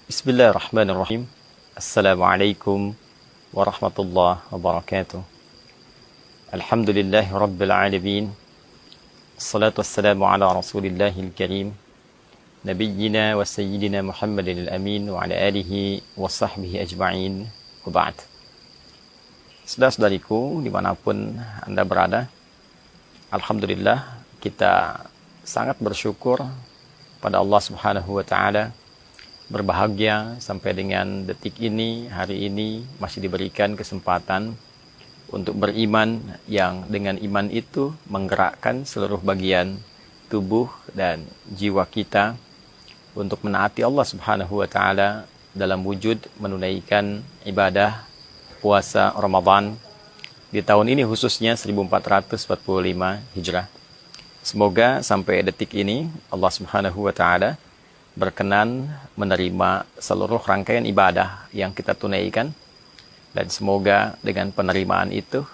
Bismillahirrahmanirrahim. Assalamualaikum warahmatullahi wabarakatuh. Alhamdulillahi rabbil alamin. Assalatu wassalamu ala rasulillahil karim. Nabiyyina wa sayyidina Muhammadin al-amin wa ala alihi wa sahbihi ajma'in. Wa ba'd. Saudara-saudariku dimanapun Anda berada, Alhamdulillah kita sangat bersyukur pada Allah Subhanahu wa ta'ala, berbahagia sampai dengan detik ini, hari ini masih diberikan kesempatan untuk beriman yang dengan iman itu menggerakkan seluruh bagian tubuh dan jiwa kita untuk menaati Allah Subhanahu wa ta'ala dalam wujud menunaikan ibadah puasa Ramadan di tahun ini khususnya 1445 Hijrah. Semoga sampai detik ini Allah Subhanahu wa ta'ala berkenan menerima seluruh rangkaian ibadah yang kita tunaikan, dan semoga dengan penerimaan itu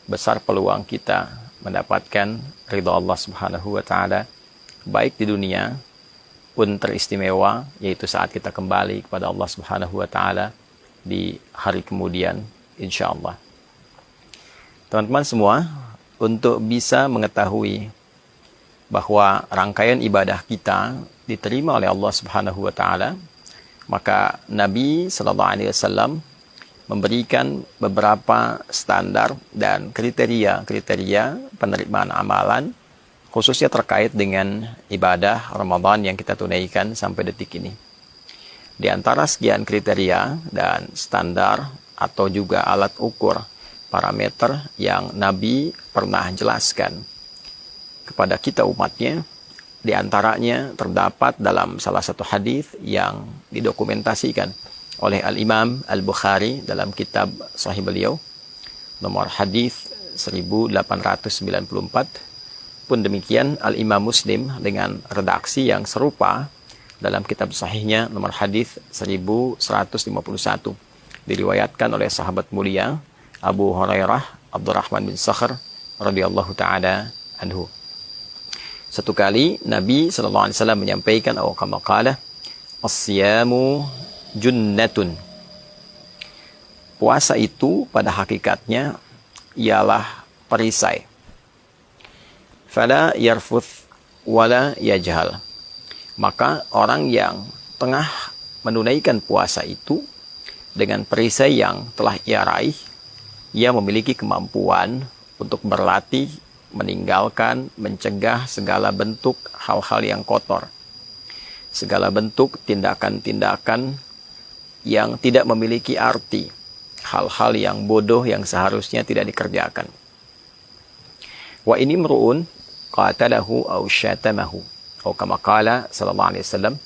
besar peluang kita mendapatkan ridha Allah Subhanahu wa ta'ala baik di dunia pun teristimewa, yaitu saat kita kembali kepada Allah Subhanahu wa ta'ala di hari kemudian insyaallah. Teman-teman semua, untuk bisa mengetahui bahwa rangkaian ibadah kita diterima oleh Allah Subhanahu wa ta'ala, maka Nabi SAW memberikan beberapa standar dan kriteria penerimaan amalan, khususnya terkait dengan ibadah Ramadan yang kita tunaikan sampai detik ini. Di antara sekian kriteria dan standar atau juga alat ukur parameter yang Nabi pernah jelaskan kepada kita umatnya, di antaranya terdapat dalam salah satu hadis yang didokumentasikan oleh Al-Imam Al-Bukhari dalam kitab Sahih beliau, nomor hadis 1894. Pun demikian Al-Imam Muslim dengan redaksi yang serupa dalam kitab Sahihnya nomor hadis 1151, diriwayatkan oleh sahabat mulia Abu Hurairah Abdurrahman bin Sakhr radhiyallahu taala anhu. Satu kali Nabi SAW menyampaikan atau kama qala, as-siyamu junnatun. Puasa itu pada hakikatnya ialah perisai. Fala yarfuth wala yajhal. Maka orang yang tengah menunaikan puasa itu dengan perisai yang telah ia raih, ia memiliki kemampuan untuk berlatih meninggalkan, mencegah segala bentuk hal-hal yang kotor, segala bentuk tindakan-tindakan yang tidak memiliki arti, hal-hal yang bodoh yang seharusnya tidak dikerjakan. Wa ini mru'un qatalahu aw syatamahu, atau kama qala sallallahu alaihi wasallam,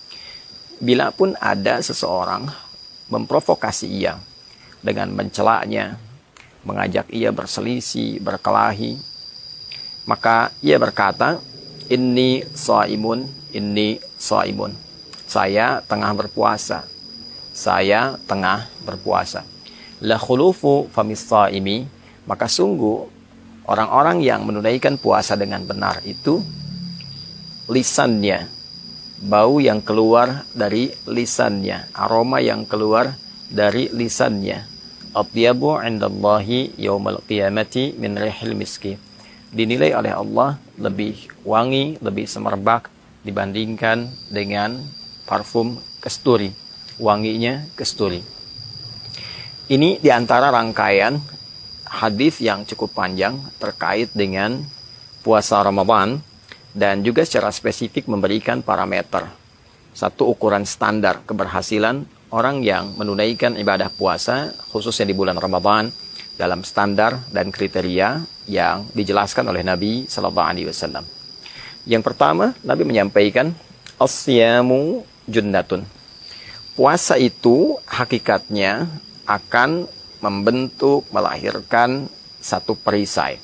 bila pun ada seseorang memprovokasi ia dengan mencelaknya, mengajak ia berselisih, berkelahi, maka ia berkata, inni shaimun, inni shaimun. Saya tengah berpuasa. Saya tengah berpuasa. La khulufu famis shaimi, maka sungguh orang-orang yang menunaikan puasa dengan benar itu, lisannya, bau yang keluar dari lisannya, aroma yang keluar dari lisannya, atyabu indallahi yaumal qiyamati min rihil miski, dinilai oleh Allah lebih wangi, lebih semerbak dibandingkan dengan parfum kasturi, wanginya kasturi. Ini diantara rangkaian hadis yang cukup panjang terkait dengan puasa Ramadan, dan juga secara spesifik memberikan parameter, satu ukuran standar keberhasilan orang yang menunaikan ibadah puasa khususnya di bulan Ramadan dalam standar dan kriteria yang dijelaskan oleh Nabi sallallahu alaihi wasallam. Yang pertama, Nabi menyampaikan as-siyamu junnatun. Puasa itu hakikatnya akan membentuk, melahirkan satu perisai.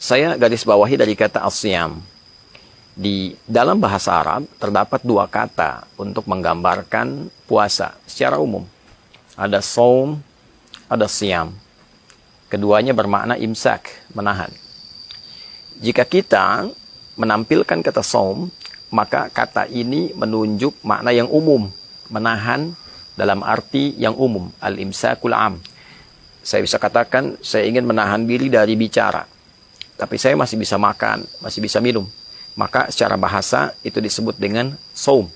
Saya garis bawahi dari kata as-siyam. Di dalam bahasa Arab terdapat dua kata untuk menggambarkan puasa secara umum. Ada saum, ada siyam. Keduanya bermakna imsak, menahan. Jika kita menampilkan kata saum, maka kata ini menunjuk makna yang umum, Menahan dalam arti yang umum, al-imsakul am. Saya bisa katakan, saya ingin menahan diri dari bicara, tapi saya masih bisa makan, masih bisa minum. Maka secara bahasa itu disebut dengan saum.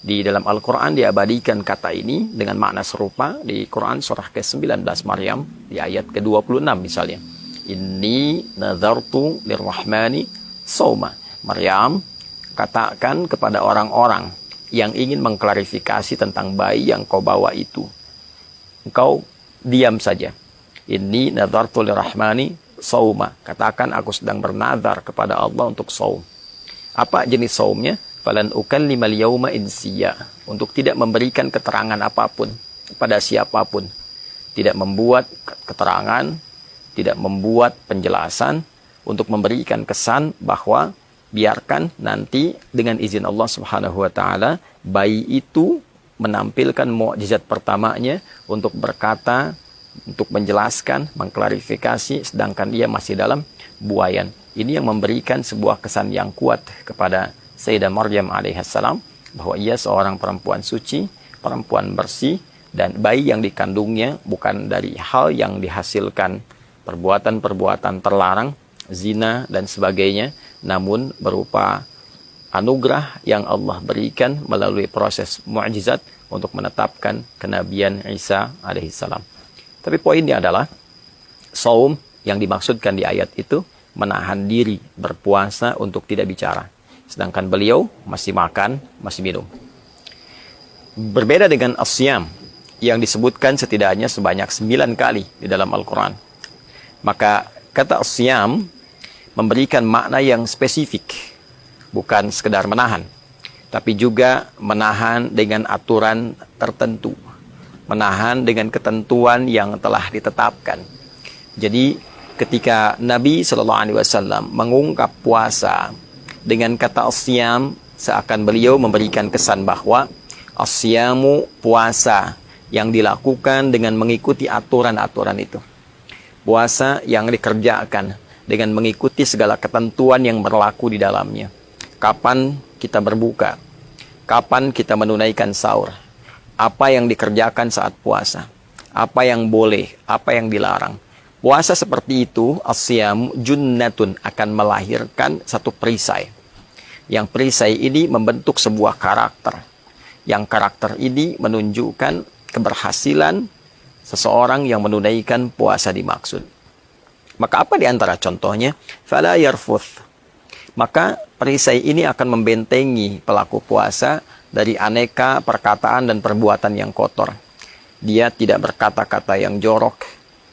Di dalam Al-Quran diabadikan kata ini dengan makna serupa di Quran surah ke-19 Maryam di ayat ke-26 misalnya. Inni nazartu lirrahmani sauma. Maryam, katakan kepada orang-orang yang ingin mengklarifikasi tentang bayi yang kau bawa itu, engkau diam saja. Inni nazartu lirrahmani sauma. Katakan aku sedang bernazar kepada Allah untuk saum. Apa jenis saumnya? Falan ukallimal yauma insiya, untuk tidak memberikan keterangan apapun pada siapapun, tidak membuat keterangan, tidak membuat penjelasan, untuk memberikan kesan bahwa biarkan nanti dengan izin Allah Subhanahu wa taala bayi itu menampilkan mukjizat pertamanya untuk berkata, untuk menjelaskan, mengklarifikasi, sedangkan dia masih dalam buayan. Ini yang memberikan sebuah kesan yang kuat kepada Sayyidah Maryam alaihissalam bahwa ia seorang perempuan suci, perempuan bersih, dan bayi yang dikandungnya bukan dari hal yang dihasilkan perbuatan-perbuatan terlarang, zina dan sebagainya, namun berupa anugerah yang Allah berikan melalui proses mukjizat untuk menetapkan kenabian Isa alaihissalam. Tapi poinnya adalah saum yang dimaksudkan di ayat itu menahan diri berpuasa untuk tidak bicara. Sedangkan beliau masih makan, masih minum. Berbeda dengan as-siyam yang disebutkan setidaknya sebanyak 9 kali di dalam Al-Quran. Maka kata as-siyam memberikan makna yang spesifik. Bukan sekedar menahan, tapi juga menahan dengan aturan tertentu. Menahan dengan ketentuan yang telah ditetapkan. Jadi ketika Nabi SAW mengungkap puasa dengan kata as-siyam, seakan beliau memberikan kesan bahwa as-siyamu puasa yang dilakukan dengan mengikuti aturan-aturan itu. Puasa yang dikerjakan dengan mengikuti segala ketentuan yang berlaku di dalamnya. Kapan kita berbuka, kapan kita menunaikan sahur, apa yang dikerjakan saat puasa, apa yang boleh, apa yang dilarang. Puasa seperti itu, as-siyam junnatun, akan melahirkan satu perisai. Yang perisai ini membentuk sebuah karakter. Yang karakter ini menunjukkan keberhasilan seseorang yang menunaikan puasa dimaksud. Maka apa di antara contohnya? Fala yarfuth. Maka perisai ini akan membentengi pelaku puasa dari aneka perkataan dan perbuatan yang kotor. Dia tidak berkata-kata yang jorok,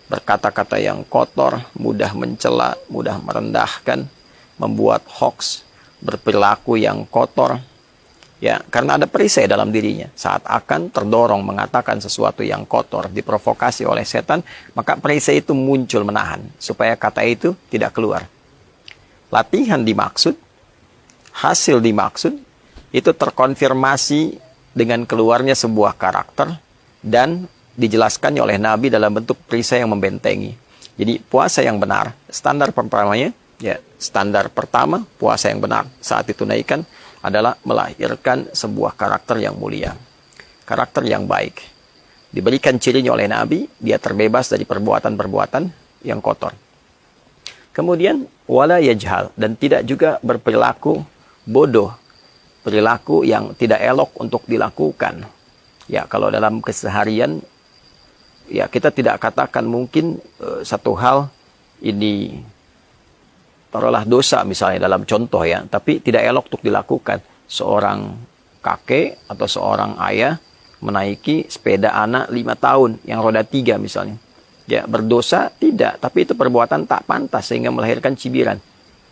berkata-kata yang kotor, mudah mencela, mudah merendahkan, membuat hoax, berperilaku yang kotor, ya, karena ada perisai dalam dirinya. Saat akan terdorong mengatakan sesuatu yang kotor, diprovokasi oleh setan, maka perisai itu muncul menahan, supaya kata itu tidak keluar. Latihan dimaksud, hasil dimaksud, itu terkonfirmasi dengan keluarnya sebuah karakter, dan dijelaskannya oleh Nabi dalam bentuk perisai yang membentengi. Jadi puasa yang benar, standar pertamanya, ya, standar pertama puasa yang benar saat ditunaikan adalah melahirkan sebuah karakter yang mulia, karakter yang baik. Diberikan cirinya oleh Nabi, dia terbebas dari perbuatan-perbuatan yang kotor. Kemudian wala yajhal, dan tidak juga berperilaku bodoh, perilaku yang tidak elok untuk dilakukan. Ya, kalau dalam keseharian, ya, kita tidak katakan mungkin satu hal ini taruhlah dosa misalnya dalam contoh, ya, tapi tidak elok untuk dilakukan. Seorang kakek atau seorang ayah menaiki sepeda anak 5 tahun yang roda 3 misalnya. Ya, berdosa tidak, tapi itu perbuatan tak pantas sehingga melahirkan cibiran.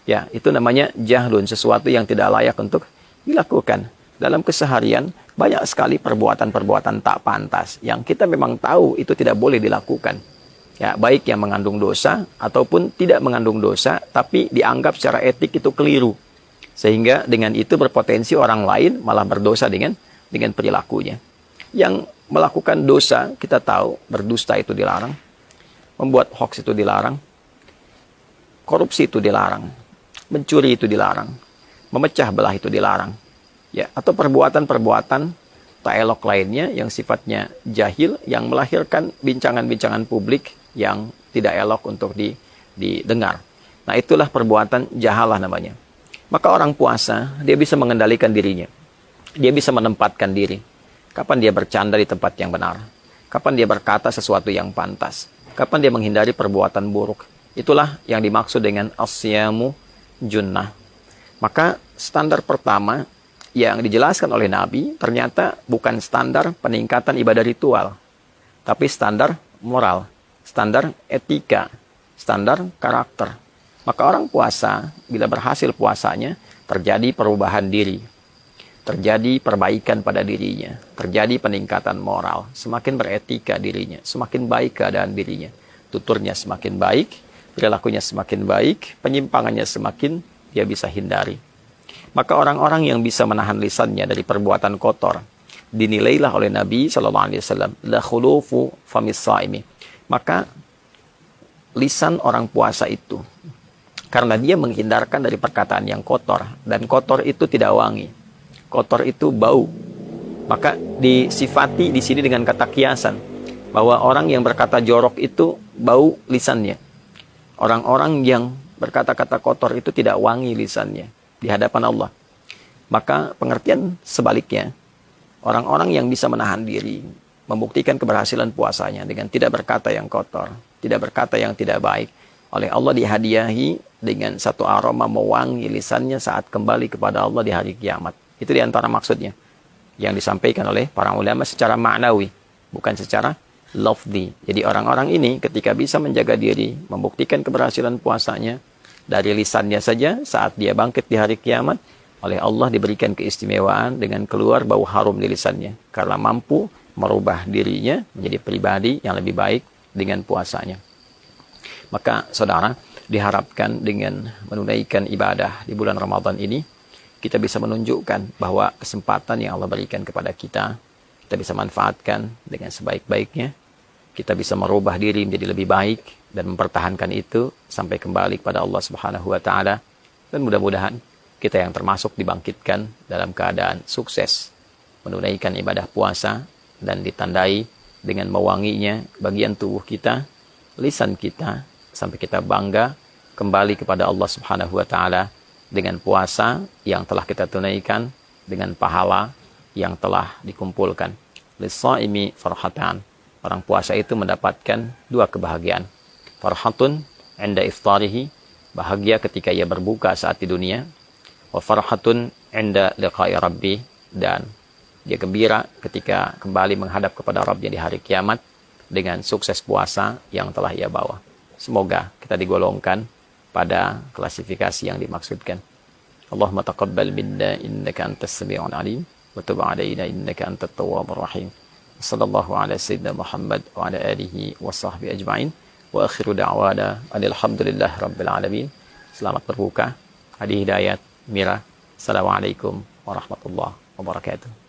Ya, itu namanya jahlun, sesuatu yang tidak layak untuk dilakukan. Dalam keseharian banyak sekali perbuatan-perbuatan tak pantas yang kita memang tahu itu tidak boleh dilakukan. Ya, baik yang mengandung dosa ataupun tidak mengandung dosa, tapi dianggap secara etik itu keliru. Sehingga dengan itu berpotensi orang lain malah berdosa dengan perilakunya. Yang melakukan dosa, kita tahu berdusta itu dilarang, membuat hoax itu dilarang, korupsi itu dilarang, mencuri itu dilarang, memecah belah itu dilarang. Ya, atau perbuatan-perbuatan tak elok lainnya yang sifatnya jahil, yang melahirkan bincangan-bincangan publik yang tidak elok untuk didengar. Nah, itulah perbuatan jahalah namanya. Maka orang puasa, dia bisa mengendalikan dirinya. Dia bisa menempatkan diri. Kapan dia bercanda di tempat yang benar. Kapan dia berkata sesuatu yang pantas. Kapan dia menghindari perbuatan buruk. Itulah yang dimaksud dengan as-siyamu junnah. Maka standar pertama yang dijelaskan oleh Nabi ternyata bukan standar peningkatan ibadah ritual, tapi standar moral, standar etika, standar karakter. Maka orang puasa, bila berhasil puasanya, terjadi perubahan diri, terjadi perbaikan pada dirinya, terjadi peningkatan moral, semakin beretika dirinya, semakin baik keadaan dirinya, tuturnya semakin baik, perilakunya semakin baik, penyimpangannya semakin dia bisa hindari. Maka orang-orang yang bisa menahan lisannya dari perbuatan kotor dinilailah oleh Nabi SAW la khulufu famis saimi. Maka lisan orang puasa itu, karena dia menghindarkan dari perkataan yang kotor, dan kotor itu tidak wangi, kotor itu bau, maka disifati di sini dengan kata kiasan bahwa orang yang berkata jorok itu bau lisannya, orang-orang yang berkata-kata kotor itu tidak wangi lisannya di hadapan Allah. Maka pengertian sebaliknya, orang-orang yang bisa menahan diri, membuktikan keberhasilan puasanya dengan tidak berkata yang kotor, tidak berkata yang tidak baik, oleh Allah dihadiahi dengan satu aroma mewangi lisannya saat kembali kepada Allah di hari kiamat. Itu diantara maksudnya yang disampaikan oleh para ulama secara maknawi, bukan secara lafzi. Jadi orang-orang ini ketika bisa menjaga diri, membuktikan keberhasilan puasanya dari lisannya saja, saat dia bangkit di hari kiamat, oleh Allah diberikan keistimewaan dengan keluar bau harum di lisannya, karena mampu merubah dirinya menjadi pribadi yang lebih baik dengan puasanya. Maka saudara, diharapkan dengan menunaikan ibadah di bulan Ramadan ini, kita bisa menunjukkan bahwa kesempatan yang Allah berikan kepada kita bisa manfaatkan dengan sebaik-baiknya. Kita bisa merubah diri menjadi lebih baik dan mempertahankan itu sampai kembali kepada Allah Subhanahu wa taala, dan mudah-mudahan kita yang termasuk dibangkitkan dalam keadaan sukses menunaikan ibadah puasa dan ditandai dengan mewanginya bagian tubuh kita, lisan kita, sampai kita bangga kembali kepada Allah Subhanahu wa taala dengan puasa yang telah kita tunaikan, dengan pahala yang telah dikumpulkan. Lis-shaimi farhatan. Orang puasa itu mendapatkan dua kebahagiaan. Farhatun 'inda iftarihi, bahagia ketika ia berbuka saat di dunia. Wa farhatun 'inda liqa'i rabbi, dan dia gembira ketika kembali menghadap kepada Rabbnya di hari kiamat dengan sukses puasa yang telah ia bawa. Semoga kita digolongkan pada klasifikasi yang dimaksudkan. Allahumma taqabbal minna innaka antas sami'un alim wa tub 'alaina innaka antat tawwabur rahim. Sallallahu ala sayyidina Muhammad wa ala alihi wa sahbihi ajma'in. Wa akhiru da'wana alhamdulillah rabbil alamin. Selamat berbuka. Hadi Hidayat Mira. Assalamualaikum warahmatullahi wabarakatuh.